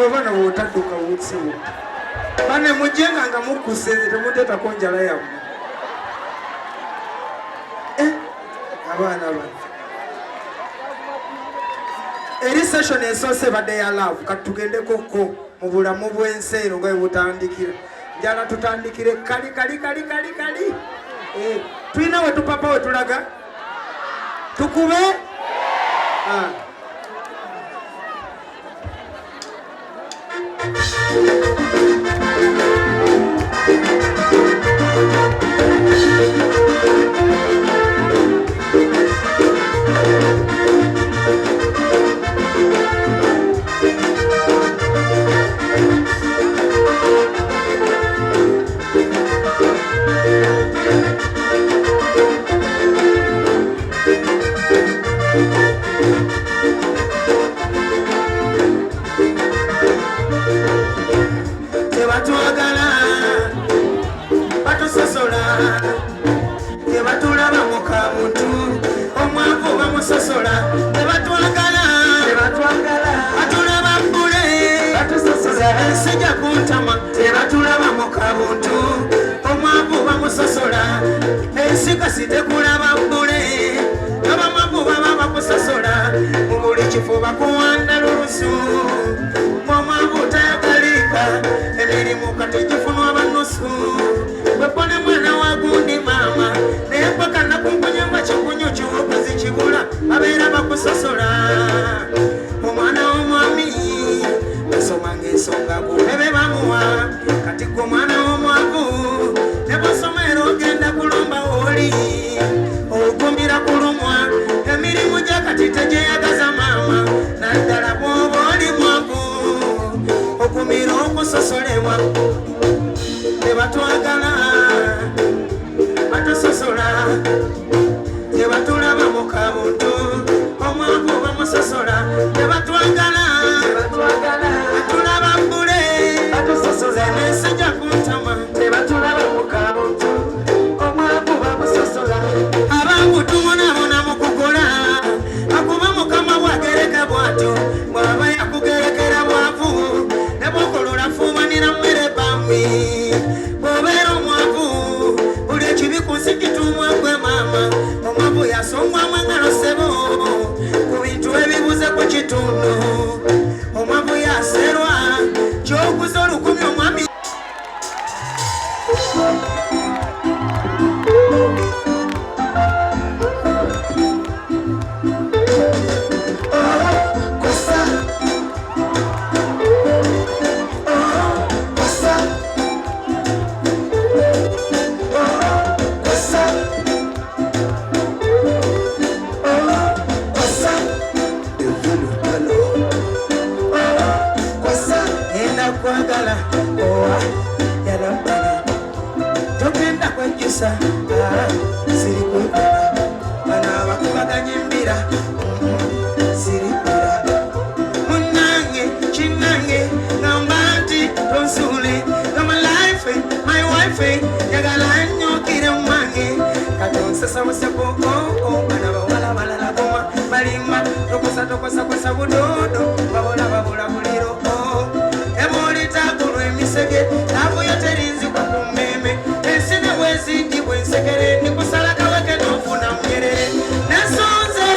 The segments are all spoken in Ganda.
Abana wotaduka wutsiwo bane mujenga nga mukuseze temuteta konjala yamu abana eri session esose badde ya love katugende koko mu bulamu bw'ensi eno nga butandikira njala tutandikire kali tulina we tupapa we tulaga tukube Site kulaba mbule abamabu baba bakusasola mubuli kifuba kuwanda lusu mwamabu tayagalika emirimu kati kifunwa banusu bwepone mwana wagundi mama nempaka nakumponyamba kikunyucu okuzikibula abeera bakusasola omwana w'omwami basomanga ensonga kubebe bamuwa kati gwe omwana w'omwavu nebasomera ogenda kulumba okumbira kulumwa emirimu gyakati tegyeyagaza maama naddala bwoba oli mwavu okumira okusosolebwa tebatwagala batusosola tebatulaba mu kabuntu omwavu bamusosola tebatwagala batulaba mbule batusosola nesijja kuntama tebatulaba mu kabuntu kutumona mukukola akuba mukama bwagereka bwatyo bwaba yakugerekera bwavu nebwokolola fumanira mmere bambi bwobeera omwavu buli ekibi ku nsi kitumwa gwe maama omwavu yasongwamu engalo sebo ku bintu ebibuze ku kitundu omwavu yaserwa kyokuza olukumi omwami tokosa budodo babula buliro emolita kulwe misege avuyo terinzi kwa kumeme ensine wezindi bwensekere nikusala kaweke nofuna mnyerere nasonze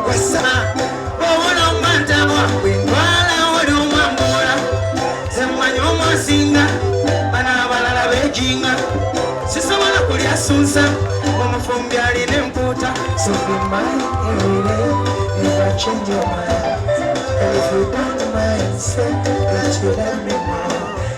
kwesa bobula omanta wakwindwala oli omwambula zemmanyo omwasinga bana abalala bejinga sisobola kulya sunsa omufumbi aline empuuta so be mine every day never change your mind and if you don't mind say that you love me more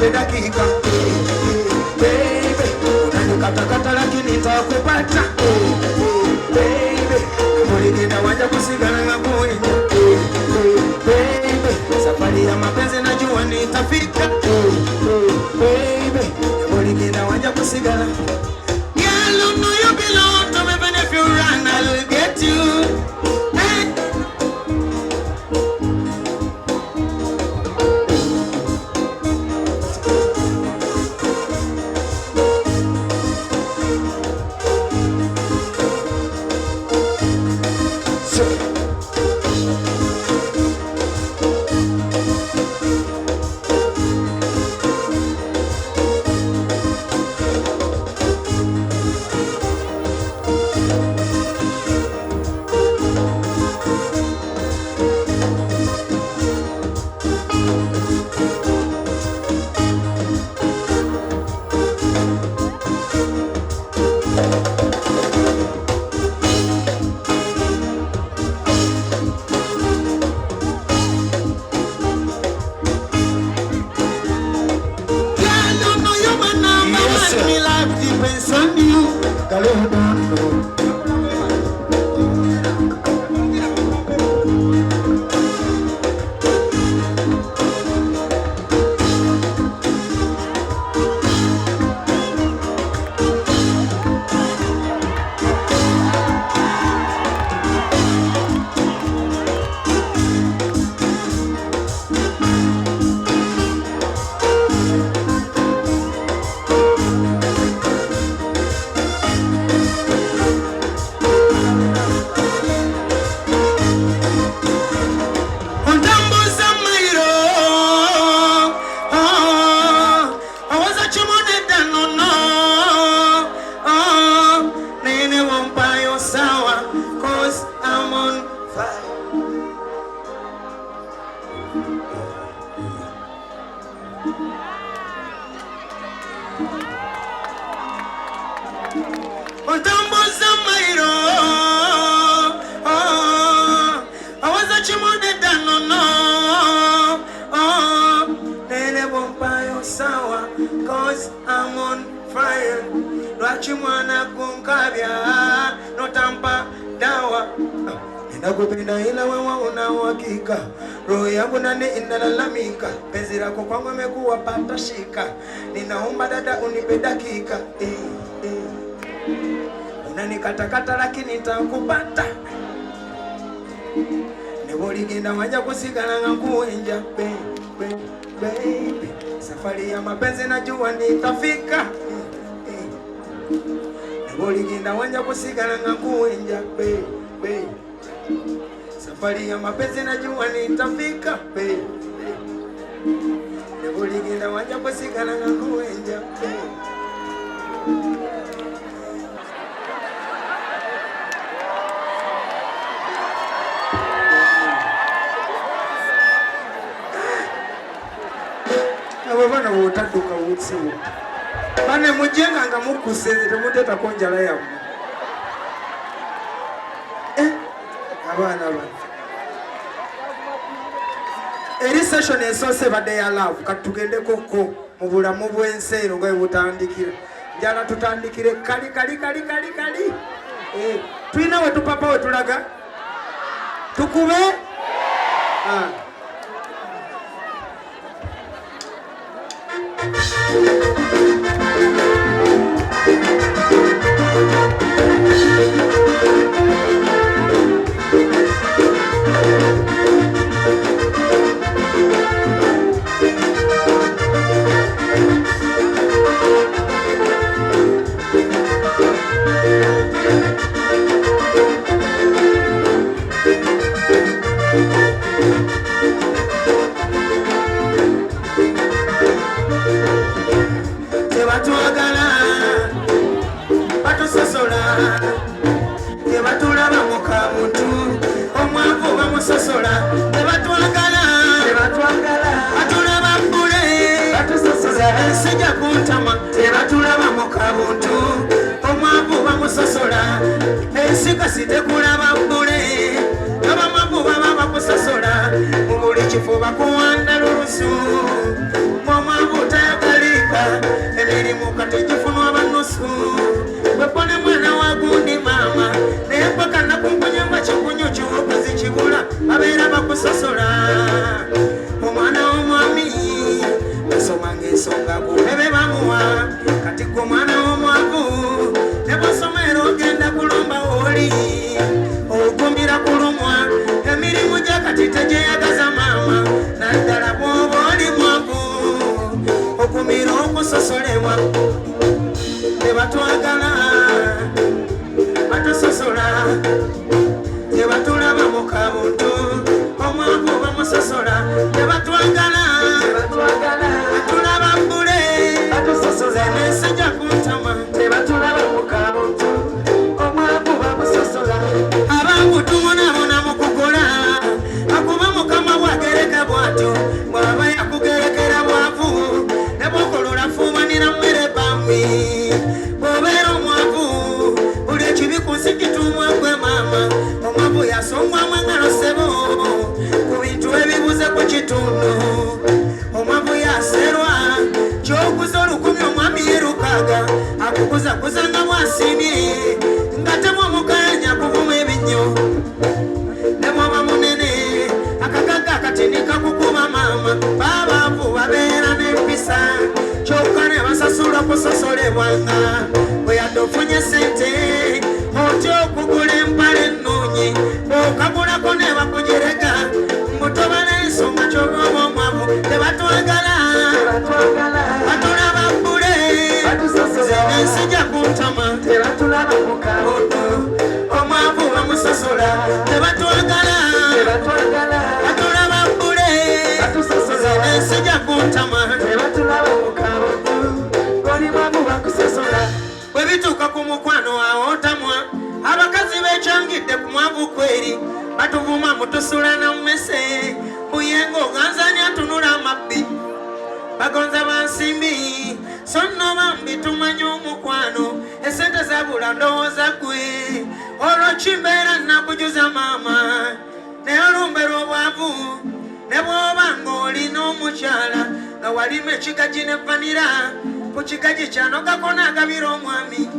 unipe dakika. Baby, unanikatakata lakini nitakupata. Baby, muligenda wanja kusigana na kuinja. Baby, safari ya mapenzi najua nitafika. Baby, muligenda wanja kusigana. Girl, you know you belong to me, even if you run, I'll get you. Cause I'm on fire. Rachimwana kunkabya no tampa dawa. Ninakupenda ila wewe una uhakika. Roho yangu ndani inalalamika. Penzi lako kwangu imekuwa pata shika. Ninaomba dada unipe dakika. Unanikatakata lakini nitakupata. Niboligenda wanja kusigana ngakuenja baby. Safari ya mapenzi najua nitafika. Niboligenda wanja kusigana ngakuenja baby. Safari ya mapenzi najua nitafika baby. Niboligenda wanja kusigana ngakuenja baby. Abana wotaduka wutsi bane mujenga nga mukuseze temuteta konjala yamu abana eri session esose bade ya love katugende koko mu bulamu bw'ensero nga butandikira njala tutandikire kali twina we tupapa we tulaga tukube Sija kuntama tebatulaba mukabuntu omwavu bamusosola ensika site kulaba mbule abamavu baba bakusosola mu buli kifo bakuwanda lusu omwavu tebatulaba mu kabuntu omwavu bamusosola tebatwagala batulaba mbule ensejja kuntama tebatulaba mu kabuntu omwavu bamusosola abangu tubonabona mu kukola akuba mukama bwagereka bwatyo bwaba yakugerekera bwavu ne bwokolola fuumanira mmere bambi bw'obeera omwavu buli ekibi ku nsi kituumwa gwe maama omwavu yasongwamu engalo ssebo ku bintu ebibuze ku kitundu omwavu yaserwa kyokuza olukumi omwami yerukaaga akukuzakuza nga bwasiimye nga temwomukanya kuvuma ebinnyo ne bwaba munene akagaga akatini kakukuba maama babaavu babeera n'empisa kyokka ne basasula kusosolebwanga bwe yadde ofunye sente otya okugula empale ennungi bw'okagulako ne bakujerega mbutobala ensonga kyobaba omwavu tebatwagala batulaba bbule ensijja kuntama tebatulaba mukabuntu omwavu bamusosola tebatwagala batulaba bbule ensijja kuntama tebatulaba mukabuntu oli mwavu bakusosola bwe bituuka ku mukwano awo otamwa abakazi bekyangidde ku mwavu kweri batuvuma mutusula na mmese buyengo oganzani atunula amabbi bagonza bansimbi so nno bambi tumanya omukwano esente zabula ndowooza gwe olwo kimbeera nakujuza maama naye olumbeera obwavu ne bw'oba ng'olina omukyala nga walima ekigagi ne vanira ku kigagi kyanogako n'agabira omwami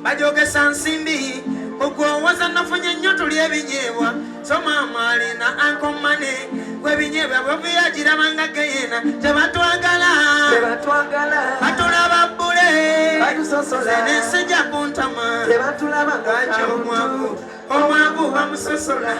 bajogesa nsimbi ogwowoza nafunye nnyo tuli ebinyeebwa so maama alina ankomane gwebinyeebwa bwevuyagiraba nga geyena tebatwagala batulaba bbule ensijja kuntama lwaki omwavu bamusosola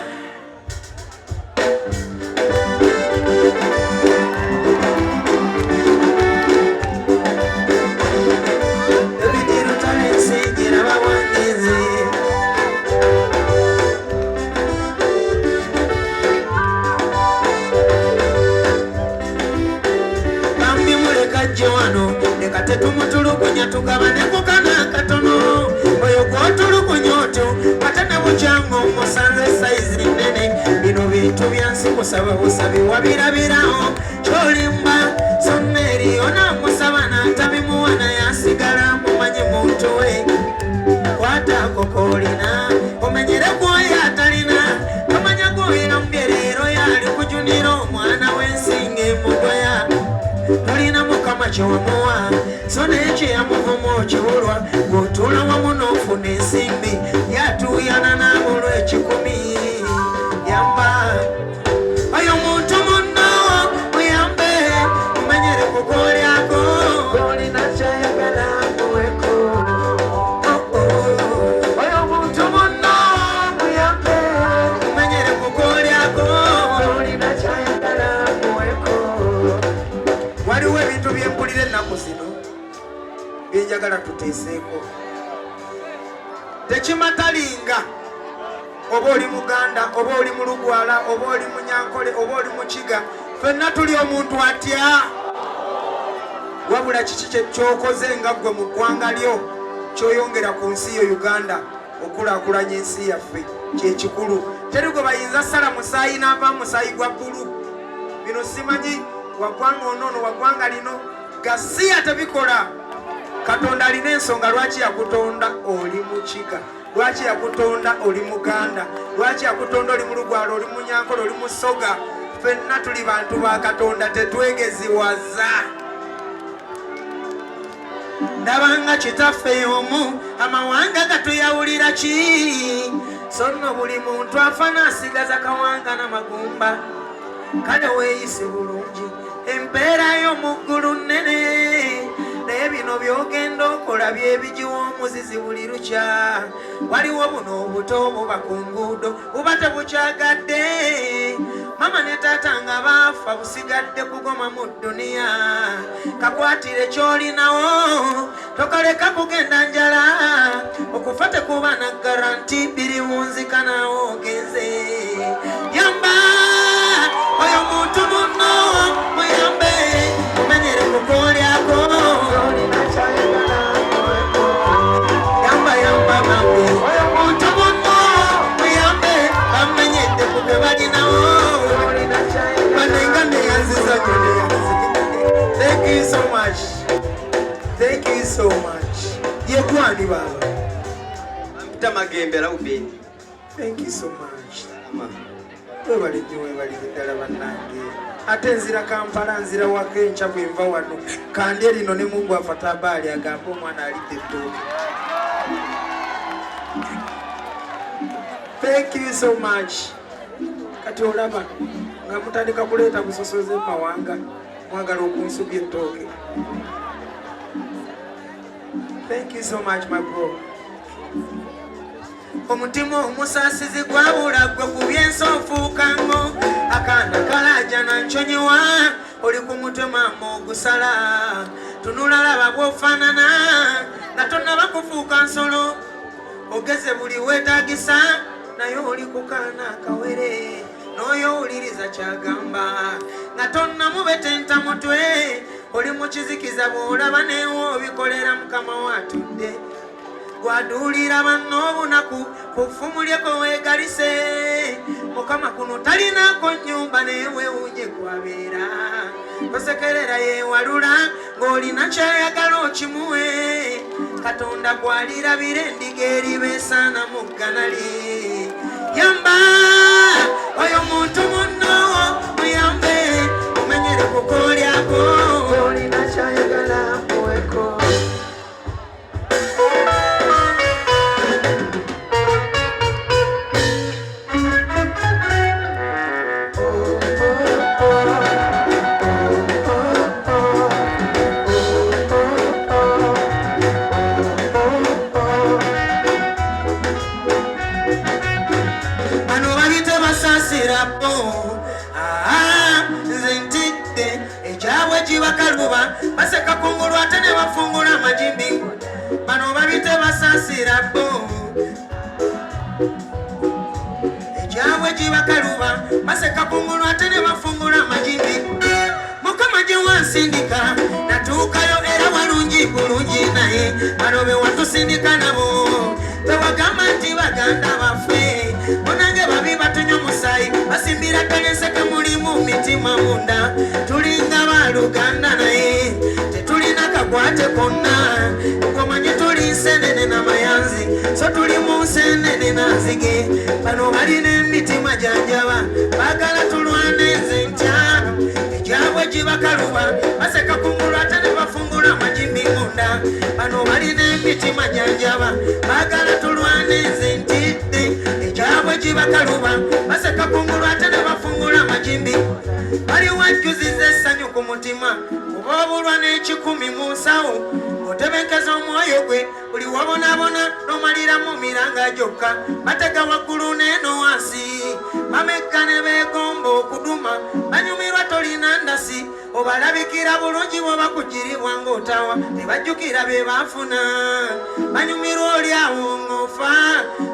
leka tetumutulugunya tugabane ku kana katono oyo gwotulugunya otyo ate ne bukyanga omusanze sayizi nnene bino bintu byansi kusaba busabi wabirabirawo kyolimba sonneeri onaamusaba n'atabimuwa naye asigala mumanyi muntu we kwataako koolina omenyere gwoyo atalina tomanya gwoyo mbyerero yaali kujunira omwana w'ensinga emugoya tulina mukama kyewamuwa so naye kyeyamuvuma okiwulwa gwotuula wamu n'ofuna ensimbi yatuuyana n'abulwa ekikumi yamba oyo muntu munno muyambe mumenyere kukolyako olina kyayagala muweko oyo muntu munno muyambe mumenyere kukolyako olina kyayagala muweko waliwo ebintu byempulira ennaku zino byenjagala tuteeseeko tekimatalinga oba oli muganda oba oli mu lugwala oba oli mu nyankole oba oli mu kiga fenna tuli omuntu atya wabula kiki kyokoze nga ggwe mu ggwanga lyo kyoyongera ku nsi yo Uganda okulaakulanya ensi yaffe kyekikulu teri gwe bayinza sala musaayi n'ava musaayi gwa bbulu bino simanyi waggwanga onoono waggwanga lino gasiya tebikola Katonda alina ensonga lwaki yakutonda oli mu kiga lwaki yakutonda oli muganda lwaki yakutonda oli mu lugwala oli mu nyankole oli mu soga ffenna tuli bantu ba Katonda tetwegeziwaza ndabanga kitaffe omu amawanga gatuyawulira ki so nno buli muntu afa n'asigaza kawanga n'amagumba kale weeyise bulungi empeera y'omu ggulu nnene naye bino byogenda okola byebigiwa omuzizi buli lukya. Waliwo buno obuto buba ku nguudo buba tebukyagadde. Mama ne taata nga baafa busigadde kugoma mu dduniya. Kakwatire ky'olinawo tokaleka kugenda njala. Okufa tekuba na garanti biriwunzika nawo ogenze. Yamba oyo muntu muno muyambe mumenyere kukolyako. Yamba mambe oyo muntu muno muyambe bamenyedde kube balinawo. Banengane yanziza nyone. Thank you so much. Thank you so much. Yekwani baba. Tamagembera ubendi. Thank you so much. Webali ddala bannange. Ate nzira Kampala nzira wakenca bwe nva wano. Kandi erino ne Mungu afata abaali agamba omwana alidde ettooke. Thank you so much. Kati olaba nga mutandika kuleeta busosoze mu mawanga mwagala okunsubya ettooke. Thank you so much my bro. Omutima omusaasizi gwabula gwe ku byensofuukango. Akaana kalaja nanchonyiwa oli ku mutwe mama ogusala. Tunula laba bw'ofaanana nga tonnaba kufuuka nsolo. Ogeze buli weetaagisa naye oli ku kaana akawere. N'oyo owuliriza kyagamba nga tonnamubetenta mutwe. Oli mu kizikiza bw'olaba neewo obikolera mukama watudde. Gwaduulira banno obunaku kufumulyeko weegalise. Mukama kuno talinako nnyumba naye weewunye kwabeera. Tosekerera yeewalula ng'olina kyayagala okimuwe. Katonda gw'alirabira endiga eribeesaana mu ggana lye. Yamba oyo muntu munno muyambe mumenyere kukolyako. Olina kyayagala muweko. Baseka kungulu ate ne bafungula amajimbi. Bano babite basaasira bo. Ekyabwe gibakaluba baseka kungulu ate ne bafungula amajimbi. Mukama gye wansindika natuukayo era walungi bulungi naye. Bano be watusindika nabo tewagamba nti baganda baffe. Bonange babi batunywa musaayi basimbira ddala enseke mulimu mitima munda. Tulinga baluganda naye tetulina kakwate konna. Ngomanye tuli nsenene n'amayanzi so tuli mu nsenene n'azige. Bano balina emitima janjaba baagala tulwane nze ntya. Ekyabwe gibakaluba baseka kungulu ate ne bafungula amajimbi munda. Bano balina emitima janjaba baagala tulwane nze ntidde. Ekyabwe gibakaluba baseka kungulu ate ne bafungula amajimbi. Bali wajjuziza essanyu ku mutima kuba obulwa n'ekikumi mu nsawo. Otebekeza omwoyo gwe buli wabonaabona n'omaliramu miranga gyokka. Batega waggulu n'eno wansi bamekka ne beegomba okuduma. Banyumirwa tolina ndasi obalabikira bulungi bw'oba kugiribwa ng'otawa. Tebajjukira be baafuna banyumirwa oli awo ng'ofa.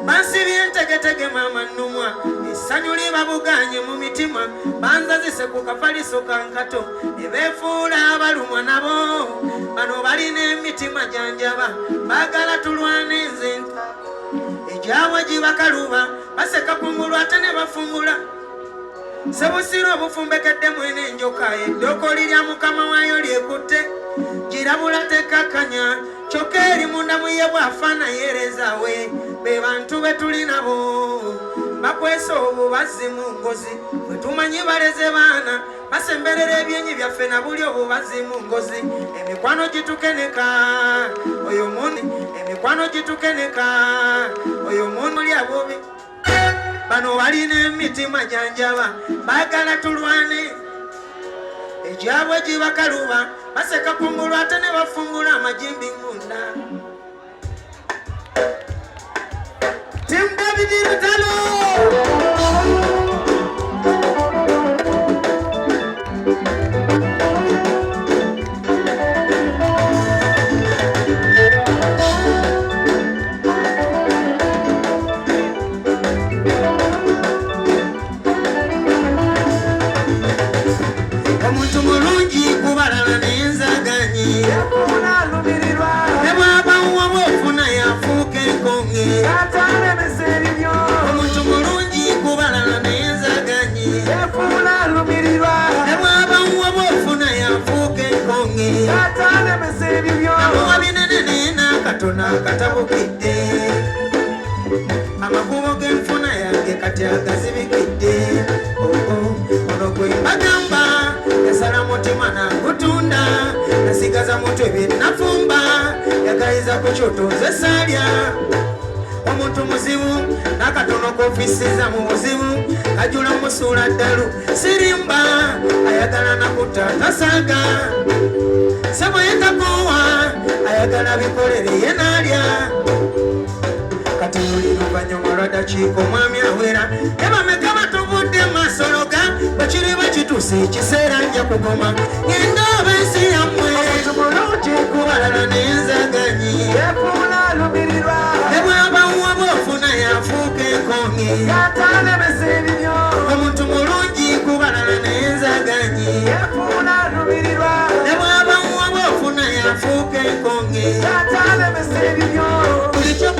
Bansibye entegetege maama nnumwa essanyu libabuganye mu mitima. Banzazise ku kafaliso kankato ne beefuula abalumwa nabo. Bano balina emitima janjaba baagala tulwane nze nta. Ekyabwe gibakaluba baseka kungulu ate ne bafungula. Sebusiro obufumbekedde mwene enjoka eddoko lirya mukama waayo lyekutte. Girabula tekakanya kyokka eri munda mu ye bw'afaana yereza we. Be bantu be tuli nabo bakwesa obubazi mu ngozi. Bwe tumanyi baleze baana basemberera ebyenyi byaffe na buli obubazi mu ngozi. Emikwano gitukeneka oyo muni. Emikwano gitukeneka oyo muni oli abobi. Bano balina emitima janjaba baagala tulwane. Ekyabwe gibakaluba baseka pumulwa ate ne bafungula amajimbi ngunda Tim David Rutalo katabukidde amakubo g'enfuna yange kati agazibikidde ono gwe bagamba yasala mutima nagutunda nasigaza mutwe bye nafumba yagayiza ku kyoto nze saalya omuntu muzibu n'akatono k'ofisiza mu buzibu kajula musuula ddalu sirimba ayagala nakutatasaaga sebo yetakowa ayagala bikolere ye naalya kati luli luvanyuma lwa dakiika omwami awera ebameka batuvudde masologa bakiri bakituuse ekiseera nja kugoma ngenda oba ensi yammwe omulungi kubalala n'enzaganyi efuula lumirirwa ebwabawuwa bwofuna yafuuka enkonge yatalemesa ebibyo omuntu mulungi kubalala n'enzaganyi efuula lumirirwa ebwabawuwa bwofuna yafuuka enkonge yatalemesa ebibyo bulikyo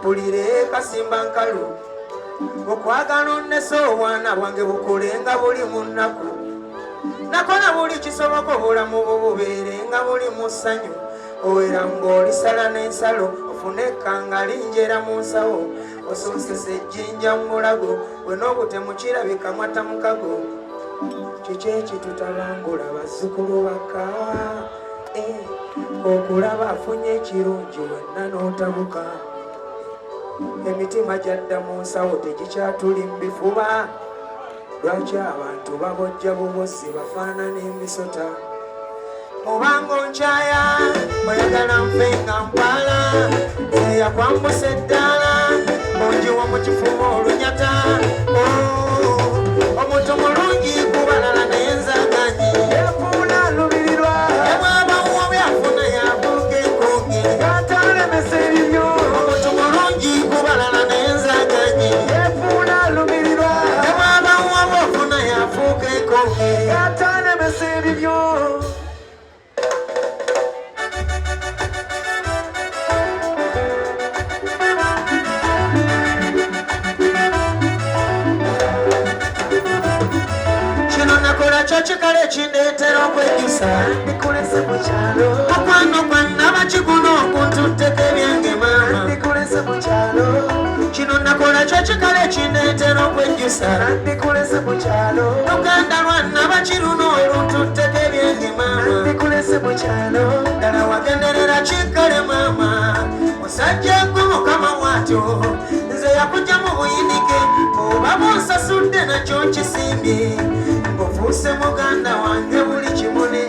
mpulire kasimba nkalu okwagala onnesa obwana bwange bukolenga buli mu nnaku nakola buli kisoboka obulamu bwo bubeerenga buli mu ssanyu owera ng'olisala n'ensalo ofune ekkanga linjera mu nsawo osunsesa ejjinja mu mulago bwe n'obutemu kirabika mwata mukago kiki ekitutabangula bazzukulu baka okulaba afunye ekirungi wenna n'otabuka emitima gyadda mu nsawo tegikyatuli mu bifuba lwaki abantu babojja bubosi bafaanana emisota obanga onkyaya oyagala nfe nga mpaala eyakwambusa eddaala onjiwa mu kifuba olunyata omuntu mulungi kubalala n'enzaganyi efuuna lubirirwa ebwabawuwa byafuna yabuuka enkonge atalemesa ebibyo omuntu mulungi kubalala n'enzaganyi efuuna lubirirwa ebwabawuwa bwofuna yafuuka enkonge atalemesa ebibyo chikale chindeetera okwejjusa ndikulese mu kyalo mukwano gwanna bakiguno okuntuteko ebyange maama ndikulese mu kyalo kino nakola kyo kikale chindeetera okwejjusa ndikulese mu kyalo luganda lwanna bakiruno oluntuteko ebyange maama ndikulese mu kyalo ddala wagenderera kikale maama musajja gwe mukama bw'atyo nze yakujja mu buyinike oba bw'onsasudde nakyo nkisimbye ofuuse muganda wange buli kimune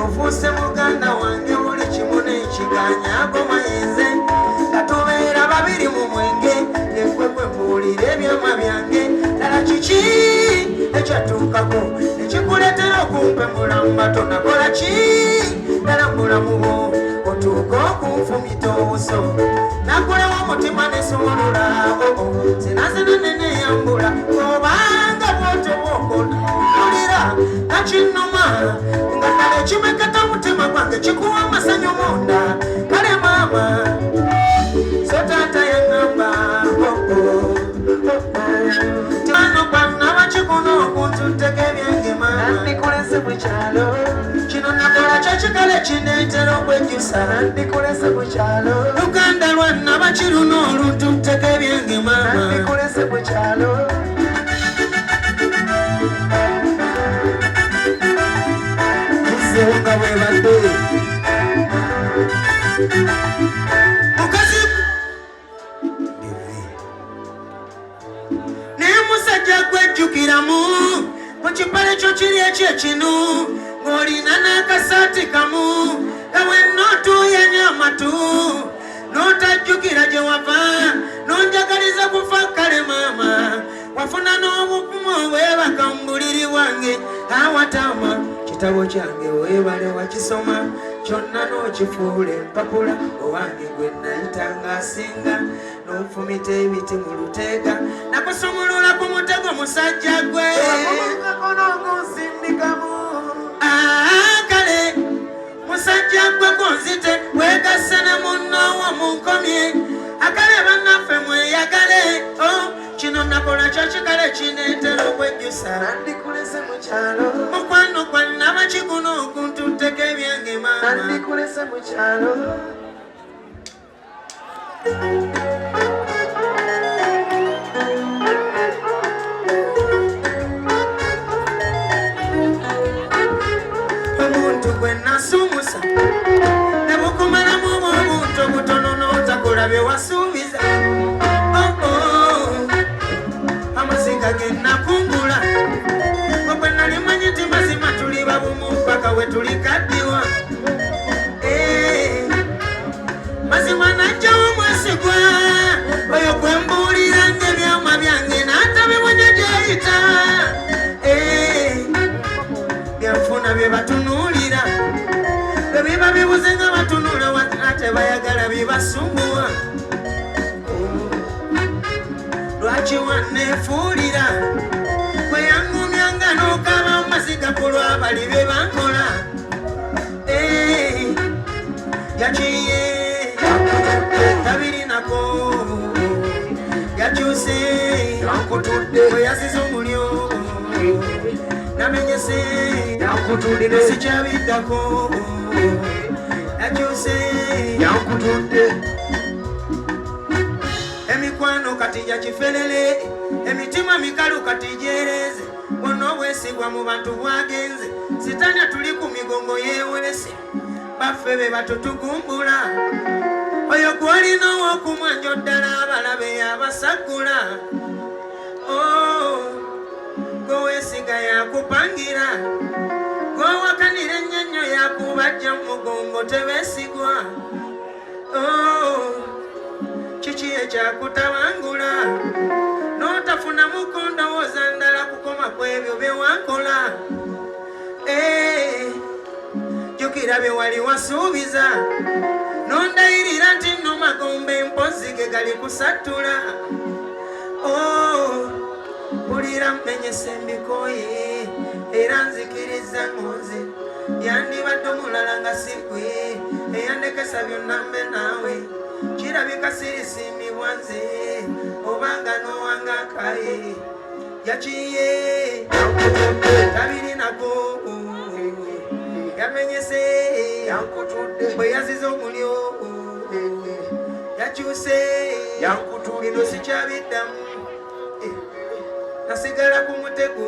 ofuuse muganda wange buli kimune ekiganyago mayinze gatubeera babiri mu mwenge ekwekwe mbuulira ebyama byange ddala kiki ekyatuukako ekikuleetera okumpemula mu bato nakola ki ddala mulamu bwo otuuka okunfumita obuso nakolewo omutima nesobolula sinazenaneneyambula obanga mulira kachinoma ngakale chimekata mutima gwange chikuwa masanyo munda kale mama sotata yangamba tano bana bachikuno kuntuteke byange mama ndikulese muchalo chino nakola chachikale chinetero kwejusa ndikulese muchalo lukanda lwana bachiruno luntuteke byange mama ndikulese muchalo Unga webate Mukazi Nemusajja gwejjukiramu Muchipale cho chiri ekyekinu ng'olina n'akasaati kamu ewe n'otuuya nyamatu n'otajjukira gye wava n'onjagaliza kufa kale maama wafuna n'obukumu obwebaka mu buliri bwange awatama kitabo kyange weebale wakisoma kyonna n'okifuula empapula owange gwe nayitanga asinga n'onfumita ebiti mu luteega nakusumulula ku mutego musajja gwe kale musajja gwe gonzite wegasse ne munnoowo munkomye akale bannaffe mweyagale kino nakola kyakikale kineetera okwejjusa nandikulese mukyalo mukwano gwannaba kiguno okuntutteko ebyange maama nandikulese mukyalo omuntu gwe nasumusa ne bukumalamu obuntu obutono n'otakola bye wasuubiza amaziga genakungula gwe nali manyi nti mazima tuli babumu mpaka we tulikaddiwa mazima najjawo mwesigwa oyo gwe mbuulira ng'ebyama byange n'atabimanya gyeyita byanfuna bye batunuulira bwe biba bibuze nga batunuula ate bayagala bibasumbuwa lwaki wanneefuulira kwe yangumyanga n'okaba amaziga ku lwabali bye bankola yakiye tabirinako yakyuse bwe yaziza omulyo namenyese sikyabiddako yakyuse emikwano kati gyakiferere emitima mikalu kati gyereze bwonna obwesigwa mu bantu bwagenze sitanya tuli ku migongo yeewese baffe be batutugumbula oyo gwolina ow'okumwanjo ddala abalabe yabasagula gweweesiga yakupangira gwewakanira ennyo yakubajja mu mugongo tebeesigwa kiki ekyakutabangula n'otafuna mukundowooza ndala kukoma ku ebyo bye wankola jjukira bye wali wasuubiza n'ondayirira nti nno magombe mpozi ge gali kusattula bulira mmenyese embikoye era nzikiriza ngonze yandibadde omulala nga sigwe eyandekesa byonna mbe naawe kirabika sirisiimibwa nze obanga n'owanga akaye yakiye tabirinako yamenyese bwe yaziza omulyo yakyuse bino sikyabiddamu nasigala ku mutego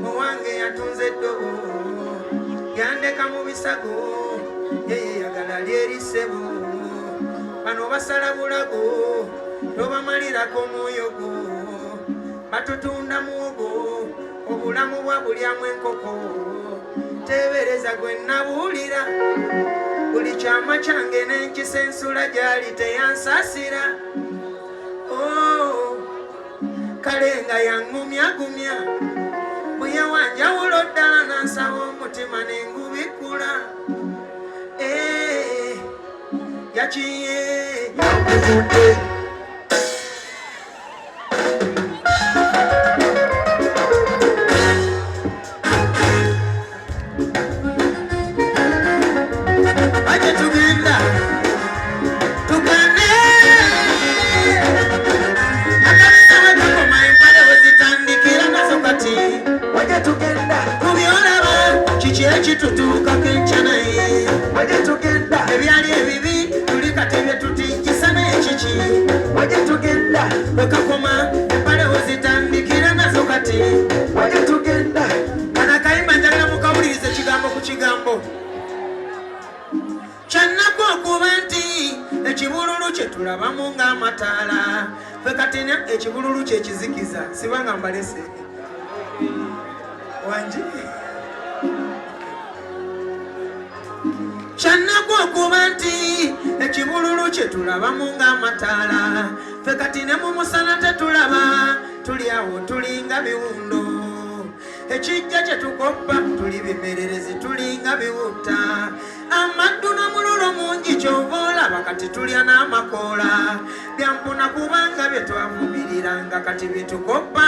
owange yatunze eddobo yandeka mu bisago yeyeyagala lyerisebo bano basala bulago tobamalirako mwoyo gwo batutunda muwogo obulamu bwa bulyamu enkoko tebereza gwe nabuulira buli kyama kyange n'enkisensula gyali teyansaasira kale nga yangumyagumya bwe yawanjawulo ddala nansaba omutima n'engubikula yakiye wajja tugenda ebyali ebibi tuli katebye tutikisa n'ekiki wajja tugenda wekakoma empale wezitandikira nazo kati wajja tugenda kana kayimba njagala mukawuliriza ekigambo ku kigambo kyannako okuba nti ekibululu kye tulabamu ng'amataala fe kati ekibululu kye kizikiza sibanga mbalese wangi kyannako okuba nti ekibululu kye tulabamu ng'amataala fe kati ne mu musana tetulaba tuli awo tulinga biwundo ekijja kye tukoppa tuli bimererezi tulinga biwutta amaddu n'omululu mungi kyova olaba kati tulya n'amakoola byampuna kubanga bye twavumiriranga kati bye tukoppa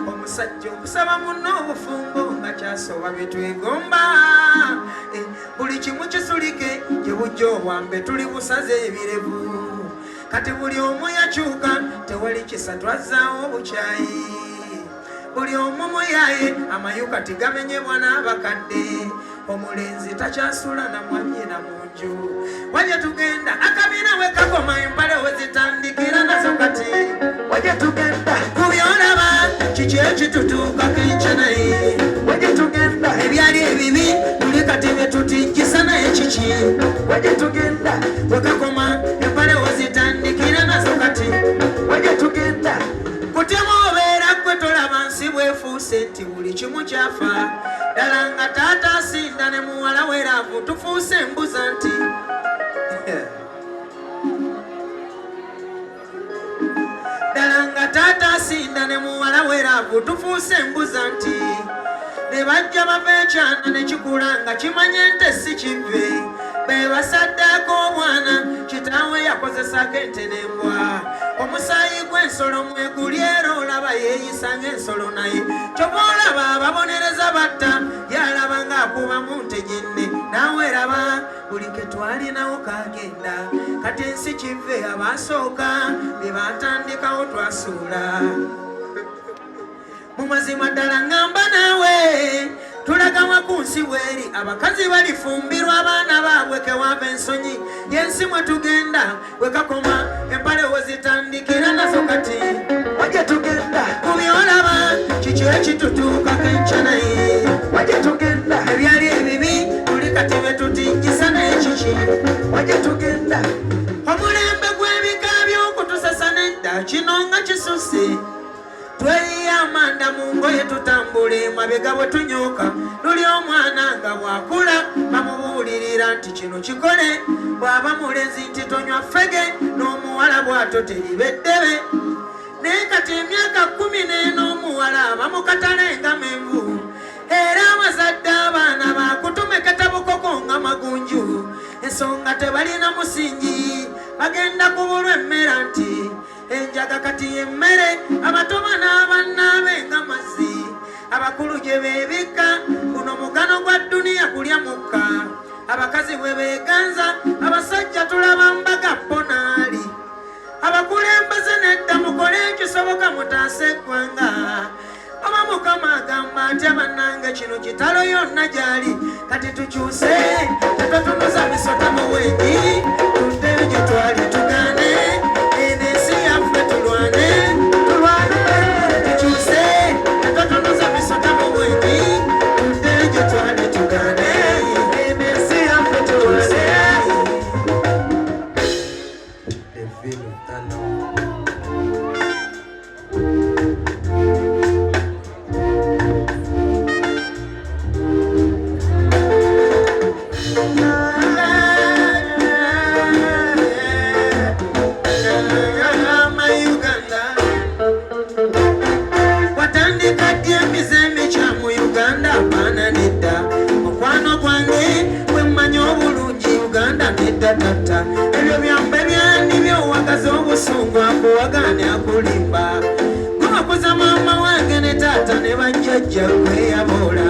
omusajja okusaba munno obufumbo nga kyasoba bye twegomba buli kimu kisulike gye bujja obwambe tuli busaze ebirevu kati buli omu yakyuka tewali kisa twazzaawo obukyayi buli omu muyaye amayuka tigamenyebwa n'abakadde omulenzi takyasula na mwannyina mu nju wajja tugenda akabiina we kakoma empale wezitandikira nazo kati wajja tugenda ku byolaba kiki ekitutuukako enkanaye wajja tugenda ebyali ebibi tuli kati bye tutikisa naye kiki wajja tugenda we kakoma empale wezitandikira nazo kati wajja tugenda kutema obeera gwe tolaba nsi bwefuuse nti buli kimu kyafa ddala nga taata asinda ne muwala weraavu tufuuse embuza nti ddala nga taata asinda ne muwala weraavu tufuuse embuza nti ne bajja bava ekyana ne kikula nga kimanye nte si kive be basaddaako omwana kitaawe yakozesako ente n'embwa omusaayi gw'ensolo mweguli era olaba yeeyisa ng'ensolo naye kyova olaba ababonereza batta yalaba ng'akubamu nte genne naawe eraba buli ke twalinawo kagenda kati ensi kive abaasooka be batandikawo twasuula mu mazima ddala ŋŋamba naawe tulagawa ku nsi bweri abakazi balifumbirwa abaana baabwe kewava ensonyi yensi mwe tugenda wekakoma empale wezitandikira nazo kati wajja tugenda ku byolaba kiki ekitutuukako enkanaye wajja tugenda ebyali ebibi tuli kati bye tutingisa naye kiki wajja tugenda omulembe gw'ebika by'okutusasa nedda kino nga kisuse tweyiya amanda mu ngoye tutambule mabega bwe tunyuka luli omwana nga bwakula bamubuulirira nti kino kikole bw'aba mulenzi nti tonywa ffege n'omuwala bwato teribeddebe naye kati emyaka 14 omuwala bamukatalenga menvu era abazadde abaana bakutumeketa bukoko nga magunju ensonga tebalina musingi bagenda kubulwa emmera nti enjaga kati yemmere abatoba n'abannaabe nga mazzi abakulu gye beebikka guno mugano gwa dduniya kulya mukka abakazi bwe beeganza abasajja tulaba mbaga bonaali abakulembeze nedda mukole ekisoboka mutaase eggwanga oba mukama agamba nti abannange kino kitalo yonna gyali kati tukyuse tetwetunuza misota mu wengi tuddeyo gye twali tugane enensi yaffe tulwane tukyuse tetwetunuza misota mu wengi tuddeyo gye twali tugane enensi yaffe tulwane tata ebyo byambe byandi byowagaza obusungu akuwagane akulimba kubakuza mama wange ne tata ne bajjajja kweyaboola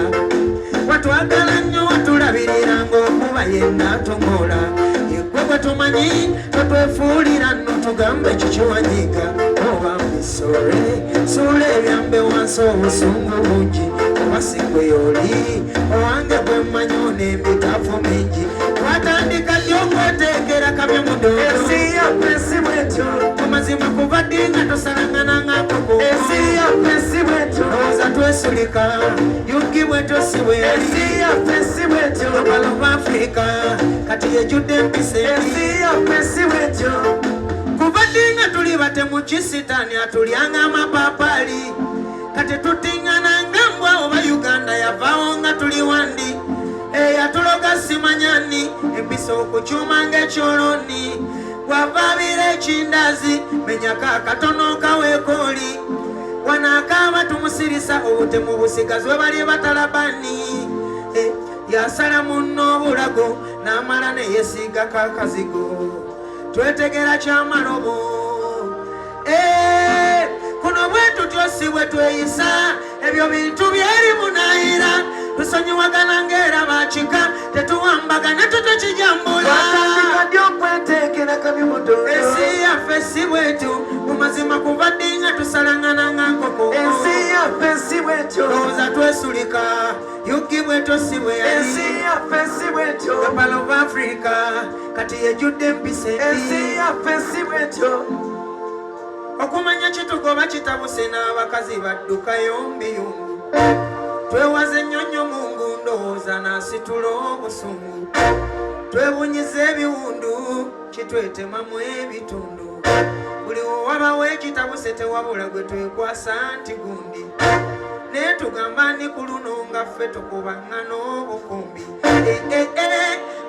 watwagala nnyo watulabirira ng'okuba yenna atongola yegwe gwe tumanyi twetwefuulira nno tugambe kikiwanyiga oba mbisole suula ebyambe wansi obusungu bungi oba si gwe yoli owange bwe mmanyi n'embikaafu mingi dinga tusalangana ngakoko ensi yaffe si bwetyo oza twesulika yugi bwetyo si bwe ensi yaffe si bwetyo obalo bwa Afrika kati yejjudde empisa ensi yaffe si bwetyo kuva dinga tuli batemu kisitani atulyanga amapapali kati tutingana ngambwa oba Uganda yavaawo nga tuli wandi eyatuloga simanyani empisa okukyuma ng'ekyoloni wavaabira ekindazi menyako akatono kaweekooli wanaakaaba tumusirisa obutemu busigazwe bali batalabani yasala munno obulago n'amala neyeesiigako akazigo twetegera kyamalobo kuno bwe tutyo si bwe tweyisa ebyo bintu byeri munayira tusonyiwagana ng'era bakika tetuwambagane tutukijambula twatandika ddi okweteekera kabyumuto ensi yaffe si bwetyo mu mazima kuva dinga tusalangana nga nkoko ensi yaffe si bwetyo lowooza twesulika yugi bwetyo si bwe yali ensi yaffe si bwetyo kapalo ba Afrika kati yejjudde empisa ensi yaffe si bwetyo okumanya kitugoba kitabuse n'abakazi baddukayo mbiyungu twewaze ennyonnyo mu ngundowooza n'asitula obusungu twebunyiza ebiwundu kitwetemamu ebitundu buli wabawo ekitabuse tewabula gwe twekwasa nti gundi naye tugamba ni ku luno nga ffe tukubaŋŋana obukumbi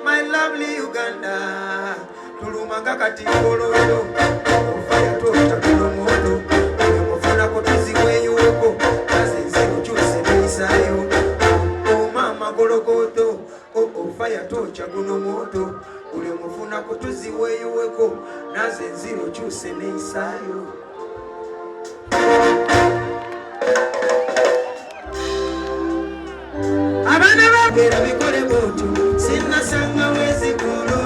my lovely Uganda tulumanga kati ngololo ofaya twotagulomolo mufuna kutuziweyiweko azenzirukyuse neisayo omama gologodo ofaya toca guno moto uli mufuna kutuziweyiweko naze nzirukyuse neisayo abana bagera bikole boto sinasanga wezigolo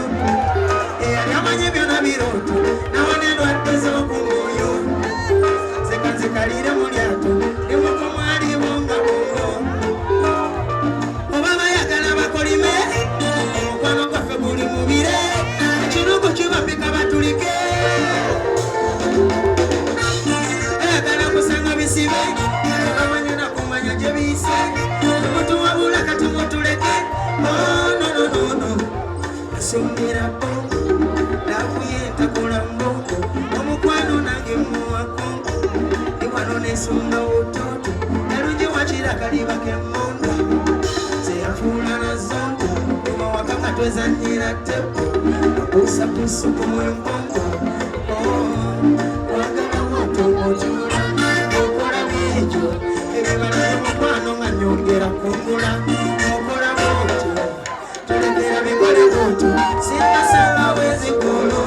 eyali byona biroto nawonendwadde z'okumwoyo zekanzikalire mu lyato nemukumwalibo nga bongo oba bayagala bakolime omukwano gwaffe guli mubire ekirugu kibambika batulike ayagala kusanga bisibe abamanyana kumanya gye biyise mutuwabula kati mutuleke nononono asumira bongo nakuyentakola mbongo omukwano nange muwako iwano nesunga ototo nalungi wakirakaliba kemondo zeyafuula nazonto umawakanga twezanyira tepo nakusapusu kumwembongo wagala watootula okola byejo ebibala byomukwano nga nyongera kungula okola bwotyo tulekera bikole bwotyo sinasanga wezigolo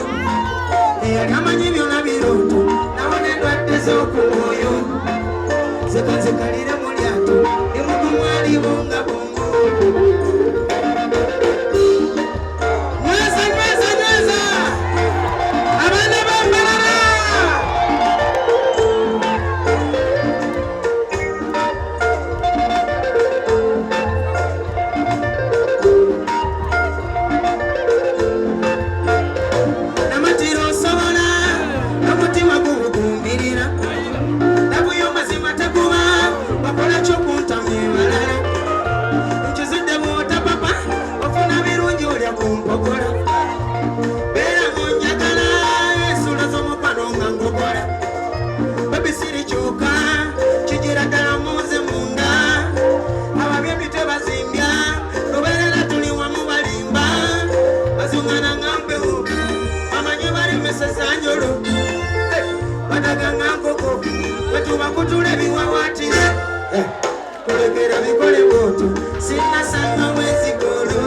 eyali amanyi byona biroto nawona endwadde z'okumwoyo zekanzikalire mu lyato emukumwalibo nga bongo nyweza nyweza nyweza abaana bambalala bakutula ebiwawatire kulekera bikole bwoto sinasanga wezigolo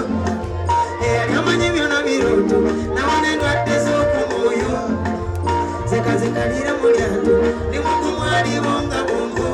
eyali amanyi byona biroto nawona endwadde z'okumwoyo zekazikalire mu lyato nimukumwalibo nga bongo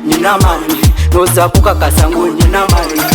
Nina mani, no za kukakasa ngo nina mani.